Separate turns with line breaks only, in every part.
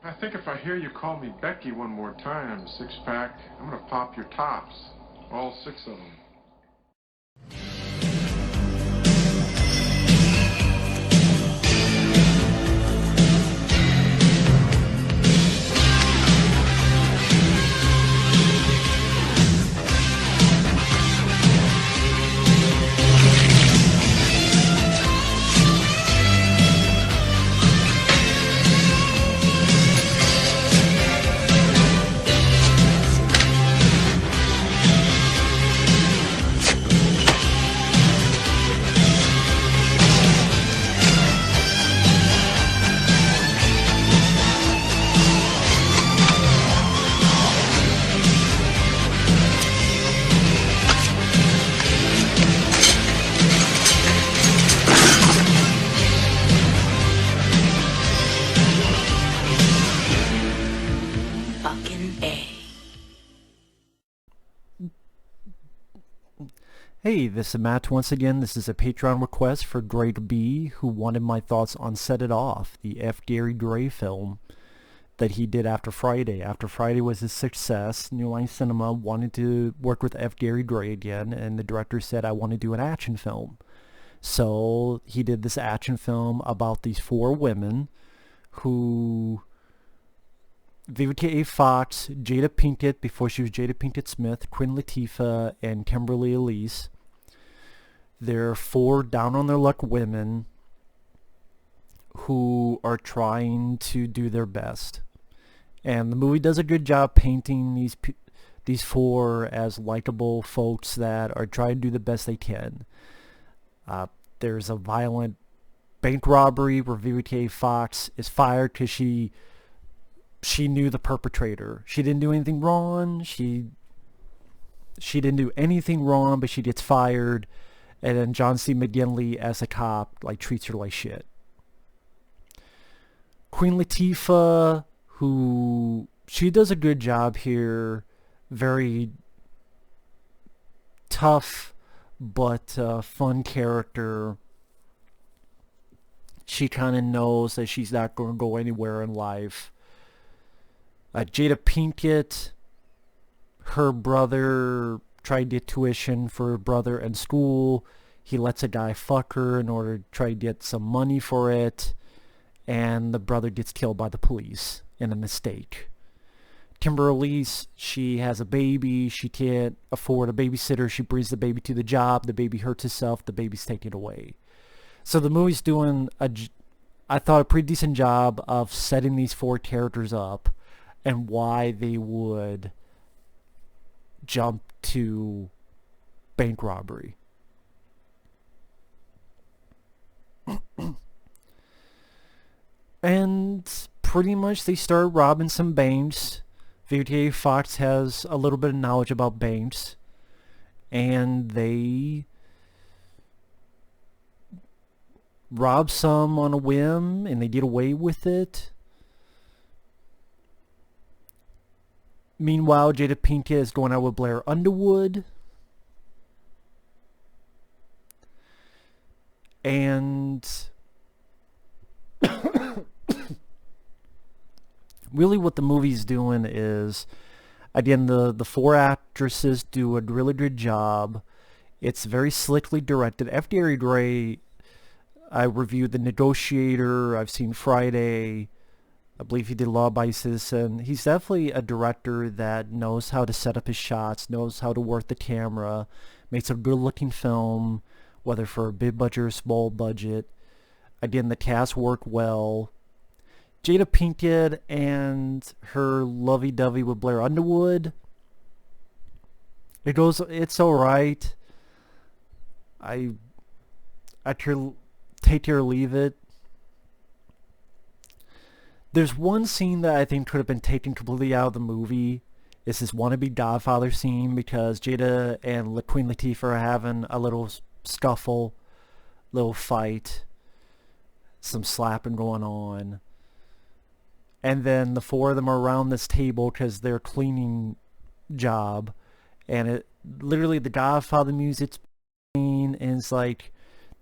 I think if I hear you call me Becky one more time, six-pack, I'm gonna pop your tops. All six of them.
Hey, this is Matt once again. This is a Patreon request for Greg B, who wanted my thoughts on Set It Off, the F. Gary Gray film that he did after Friday. After Friday was a success, New Line Cinema wanted to work with F. Gary Gray again, and the director said, I want to do an action film. So he did this action film about these four women who... Vivica A. Fox, Jada Pinkett, before she was Jada Pinkett Smith, Queen Latifah, and Kimberly Elise. They're four down-on-their-luck women who are trying to do their best. And the movie does a good job painting these four as likable folks that are trying to do the best they can. There's a violent bank robbery where Vivica A. Fox is fired because she knew the perpetrator. She didn't do anything wrong. She didn't do anything wrong, but she gets fired. And then John C. McGinley, as a cop, treats her like shit. Queen Latifah, who she does a good job here. Very tough, but fun character. She kind of knows that she's not going to go anywhere in life. Jada Pinkett, her brother tried to get tuition for her brother in school. He lets a guy fuck her in order to try to get some money for it. And the brother gets killed by the police in a mistake. Kimberly Elise, she has a baby. She can't afford a babysitter. She brings the baby to the job. The baby hurts itself. The baby's taken away. So the movie's doing, I thought, a pretty decent job of setting these four characters up and why they would jump to bank robbery. And pretty much they start robbing some banks. Vivica Fox has a little bit of knowledge about banks, and they rob some on a whim, and they get away with it. Meanwhile, Jada Pinkett is going out with Blair Underwood. And really what the movie's doing is, again, the four actresses do a really good job. It's very slickly directed. F. Gary Gray, I reviewed The Negotiator. I've seen Friday. I believe he did Law Abiding Citizen. He's definitely a director that knows how to set up his shots, knows how to work the camera, makes a good-looking film, whether for a big budget or small budget. Again, the cast work well. Jada Pinkett and her lovey-dovey with Blair Underwood. It's alright. I take it or leave it. There's one scene that I think could have been taken completely out of the movie. It's this wannabe Godfather scene because Jada and Queen Latifah are having a little scuffle, little fight, some slapping going on. And then the four of them are around this table because they're cleaning job. And it literally the Godfather music's playing, and it's like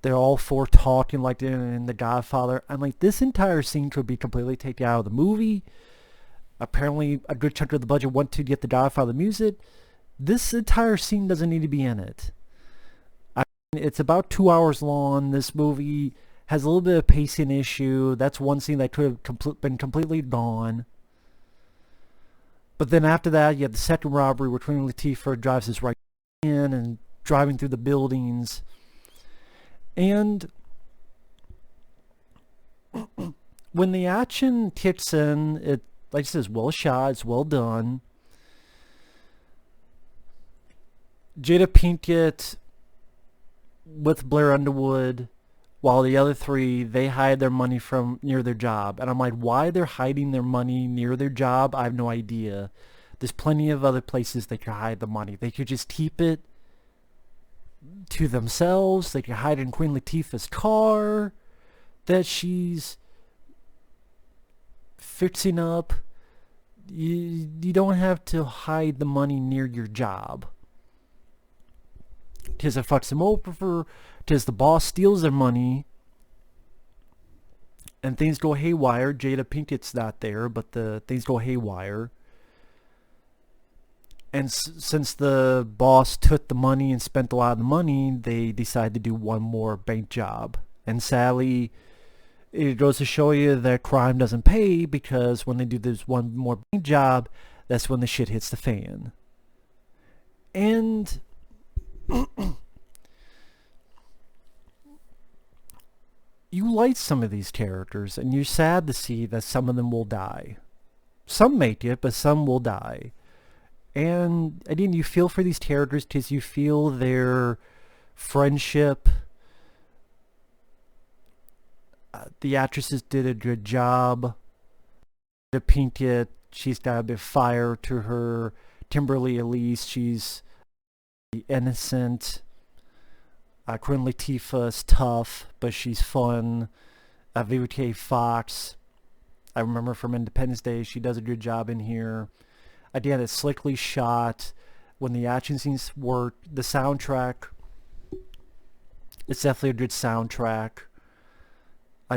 They're all four talking like they're in The Godfather. I'm like, this entire scene could be completely taken out of the movie. Apparently, a good chunk of the budget went to get The Godfather music. This entire scene doesn't need to be in it. It's about 2 hours long. This movie has a little bit of pacing issue. That's one scene that could have been completely gone. But then after that, you have the second robbery where Queen Latifah drives his right in and driving through the buildings. And when the action kicks in, it, like I said, is well shot, it's well done. Jada Pinkett with Blair Underwood, while the other three, they hide their money from near their job. And I'm like, why they're hiding their money near their job, I have no idea. There's plenty of other places they could hide the money. They could just keep it to themselves. They could hide in Queen Latifah's car that she's fixing up. You don't have to hide the money near your job. Because it fucks them over, because the boss steals their money and things go haywire. Jada Pinkett's not there, but things go haywire. And since the boss took the money and spent a lot of the money, they decide to do one more bank job. And sadly, it goes to show you that crime doesn't pay, because when they do this one more bank job, that's when the shit hits the fan. And you like some of these characters, and you're sad to see that some of them will die. Some make it, but some will die. And again, you feel for these characters because you feel their friendship. The actresses did a good job. Jada Pinkett, she's got a bit of fire to her. Kimberly Elise, she's innocent. Queen Latifah is tough, but she's fun. Vivica A, I remember from Independence Day, she does a good job in here. Again, it's slickly shot. When the action scenes work, the soundtrack, it's definitely a good soundtrack.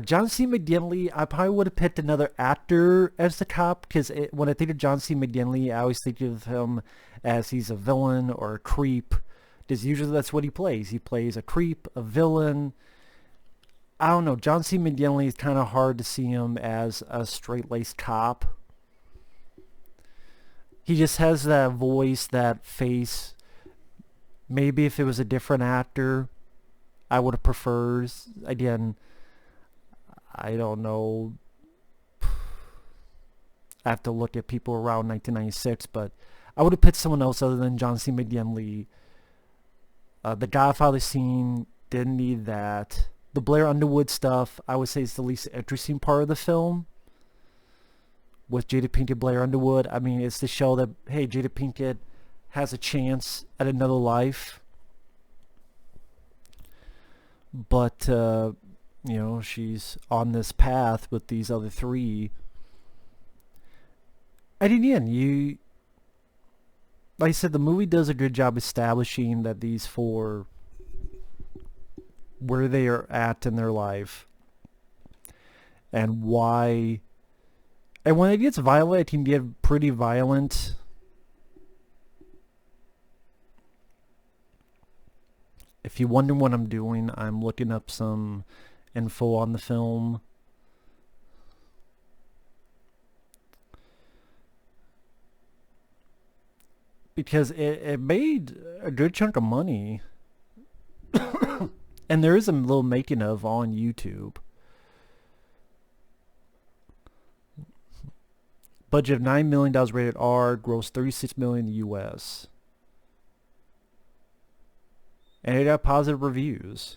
John C. McGinley, I probably would have picked another actor as the cop, because when I think of John C. McGinley, I always think of him as he's a villain or a creep, because usually that's what he plays. He plays a creep, a villain. I don't know. John C. McGinley is kind of hard to see him as a straight-laced cop. He just has that voice, that face. Maybe if it was a different actor, I would have preferred. Again, I don't know. I have to look at people around 1996, but I would have picked someone else other than John C. McGinley. The Godfather scene, didn't need that. The Blair Underwood stuff, I would say, is the least interesting part of the film. With Jada Pinkett, Blair Underwood, I mean, it's to show that, hey, Jada Pinkett has a chance at another life. But, you know, she's on this path with these other three. And again, like I said, the movie does a good job establishing that these four, where they are at in their life, and why. And when it gets violent, it can get pretty violent. If you wonder what I'm doing, I'm looking up some info on the film. Because it made a good chunk of money. And there is a little making of on YouTube. Budget of $9 million, rated R, grossed $36 million in the US. And it got positive reviews.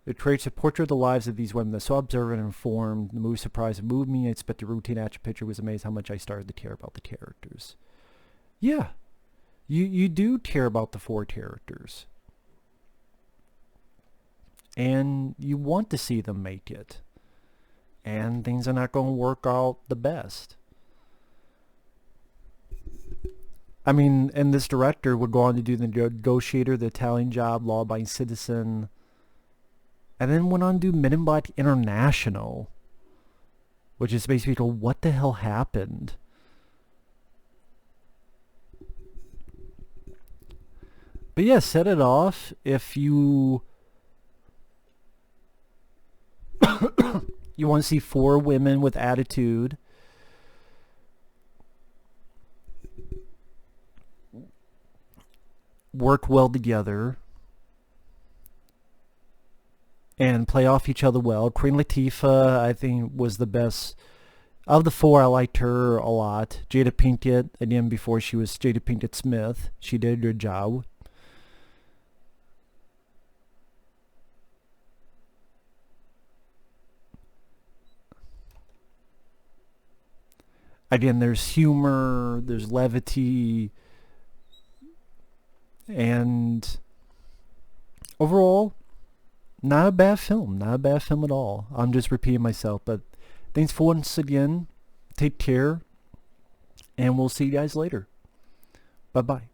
It creates a portrait of the lives of these women that's so observant and informed. The movie surprised and moved me. I expect the routine action picture was amazed how much I started to care about the characters. Yeah. You do care about the four characters. And you want to see them make it. And things are not going to work out the best. I mean, and this director would go on to do The Negotiator, The Italian Job, Law Abiding Citizen, and then went on to do Men in Black International, which is basically what the hell happened. But yeah, set it off if you you want to see 4 women with attitude. Work well together and play off each other well. Queen Latifah, I think, was the best. Of the 4, I liked her a lot. Jada Pinkett, again, before she was Jada Pinkett Smith, she did a good job. Again, there's humor, there's levity, and overall, not a bad film. Not a bad film at all. I'm just repeating myself, but thanks for once again. Take care, and we'll see you guys later. Bye-bye.